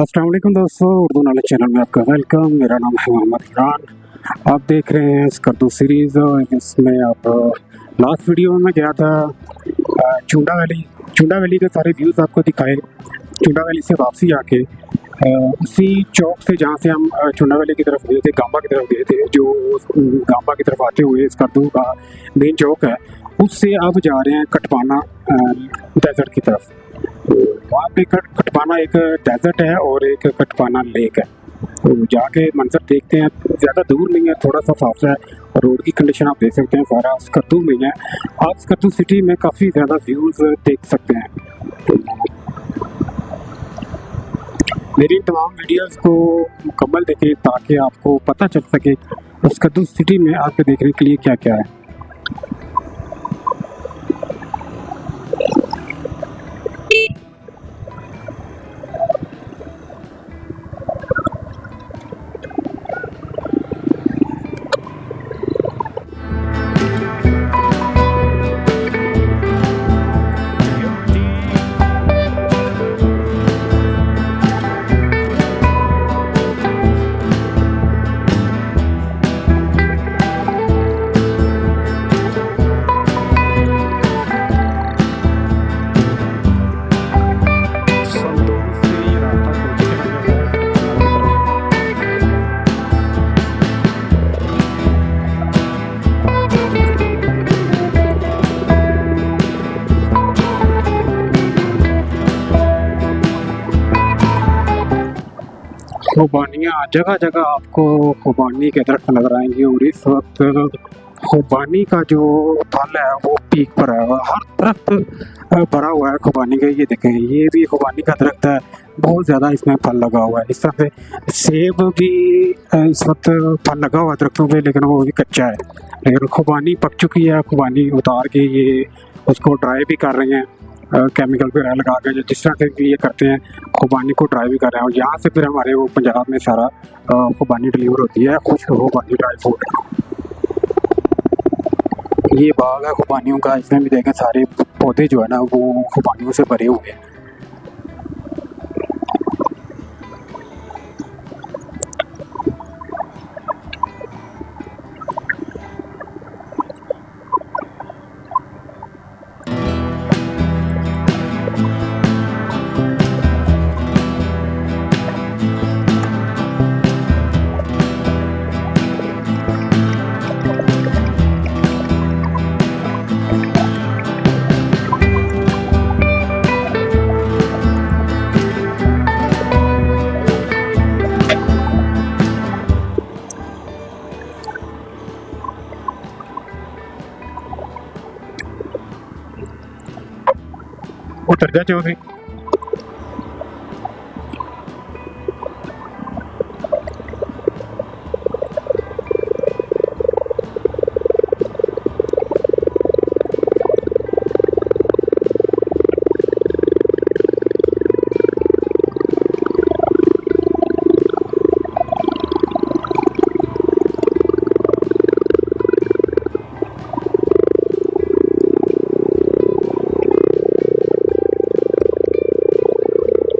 अस्सलाम वालेकुम दोस्तों, उर्दू नॉलेज चैनल में आपका वेलकम। मेरा नाम है मोहम्मद इमरान। आप देख रहे हैं स्कर्दू सीरीज़। इसमें आप लास्ट वीडियो में गया था चुंडा वैली के सारे व्यूज़ आपको दिखाए। चुंडा वैली से वापसी आके उसी चौक से जहाँ से हम चुंडा वैली की तरफ गए थे, गांबा की तरफ गए थे, जो गांबा की तरफ आते हुए स्कर्दू का मेन चौक है, उससे अब जा रहे हैं कटपाना डेजर्ट की तरफ। वहाँ पे कटपाना एक डेजर्ट है और एक कटपाना लेक है, तो जाके मंजर देखते हैं। ज़्यादा दूर नहीं है, थोड़ा सा फासला है और रोड की कंडीशन आप देख सकते हैं, सारा स्कर्दू में है। आप स्कर्दू सिटी में काफ़ी ज़्यादा व्यूज़ देख सकते हैं। तो मेरी तमाम वीडियोस को मुकम्मल देखें ताकि आपको पता चल सके स्कर्दू सिटी में आपके देखने के लिए क्या क्या है। खुबानियाँ जगह जगह आपको खुबानी के दरख्त नजर आएंगे और इस वक्त खुबानी का जो फल है वो पीक पर है और हर दरख्त भरा हुआ है खुबानी का। ये देखें, ये भी खुबानी का दरख्त है, बहुत ज़्यादा इसमें फल लगा हुआ है। इस तरह से सेब भी इस वक्त फल लगा हुआ है दरख्तों पे, लेकिन वो भी कच्चा है। लेकिन खुबानी पक चुकी है, खुबानी उतार के ये उसको ड्राई भी कर रहे हैं केमिकल वगैरह लगा के, जो जिस तरह से भी ये करते हैं खुबानी को ड्राई भी कर रहे हैं। और यहाँ से फिर हमारे वो पंजाब में सारा खुबानी डिलीवर होती है, खुश्क खुबानी ड्राई फ्रूट। ये बाग है खुबानियों का, इसमें भी देखें सारे पौधे जो है ना वो खुबानियों से भरे हुए हैं। उतर जा चौधरी।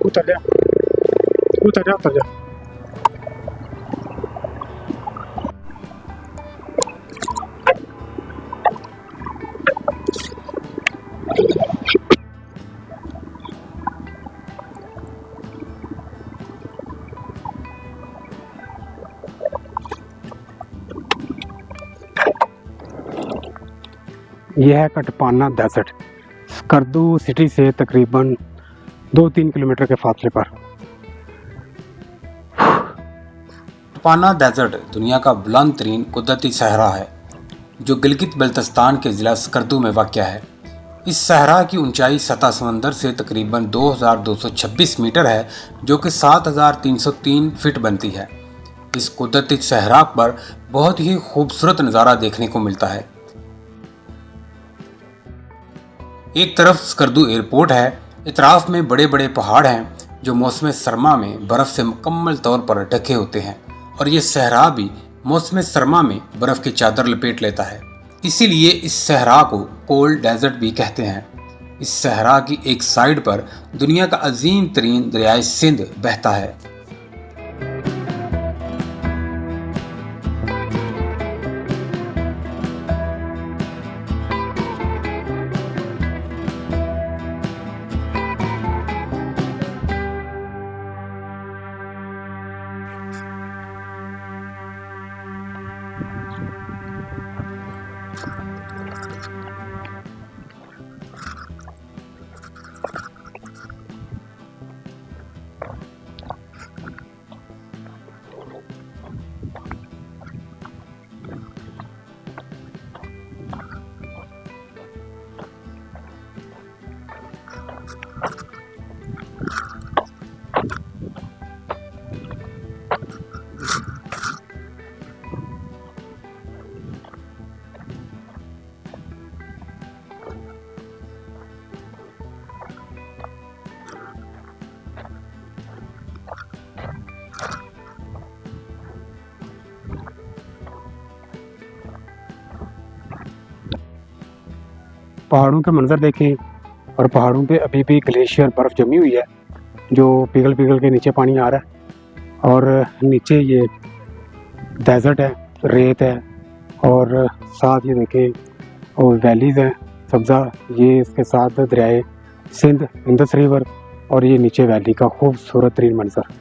उतर जा, उतर जा, उतर जा। यह है कटपाना डेजर्ट, स्कर्दू सिटी से तकरीबन 2-3 किलोमीटर के फासले पर। कटपाना डेजर्ट दुनिया का बुलंद तरीन कुदरती सहरा है जो गिलगित बल्तिस्तान के ज़िला स्कर्दू में वाक़या है। इस सहरा की ऊंचाई सतह समंदर से तकरीबन 2226 मीटर है, जो कि 7303 फीट बनती है। इस कुदरती सहरा पर बहुत ही खूबसूरत नज़ारा देखने को मिलता है। एक तरफ स्कर्दू एयरपोर्ट है, इतराफ में बड़े बड़े पहाड़ हैं जो मौसम सरमा में बर्फ़ से मुकम्मल तौर पर ढके होते हैं, और ये सहरा भी मौसम सरमा में बर्फ़ की चादर लपेट लेता है। इसीलिए इस सहरा को कोल्ड डेजर्ट भी कहते हैं। इस सहरा की एक साइड पर दुनिया का अजीम तरीन दरियाए सिंध बहता है। पहाड़ों के मंजर देखें, और पहाड़ों पे अभी भी ग्लेशियर बर्फ़ जमी हुई है जो पिघल पिघल के नीचे पानी आ रहा है। और नीचे ये डेजर्ट है, रेत है, और साथ ये देखें और वैलीज़ हैं सब्ज़ा, ये इसके साथ दरियाए सिंध, इंदस रिवर, और ये नीचे वैली का खूबसूरत तरीन मंजर।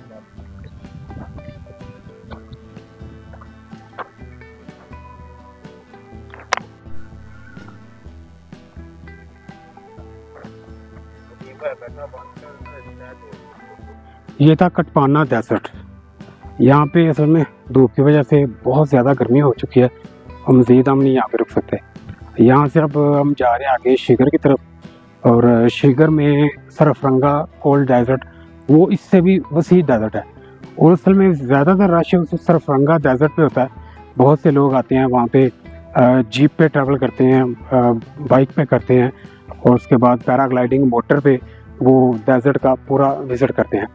ये था कटपाना डेजर्ट। यहाँ पे असल में धूप की वजह से बहुत ज़्यादा गर्मी हो चुकी है और मज़ीद हम नहीं यहाँ पे रुक सकते। यहाँ से अब हम जा रहे हैं आगे शिगर की तरफ, और शिगर में सरफरंगा कोल्ड डेजर्ट, वो इससे भी वसी डेजर्ट है, और असल में ज़्यादातर रश उस सरफरंगा डेजर्ट पे होता है। बहुत से लोग आते हैं वहाँ पे, जीप पे ट्रैवल करते हैं, बाइक पे करते हैं, और उसके बाद पैराग्लाइडिंग मोटर पे वो डेजर्ट का पूरा विज़िट करते हैं।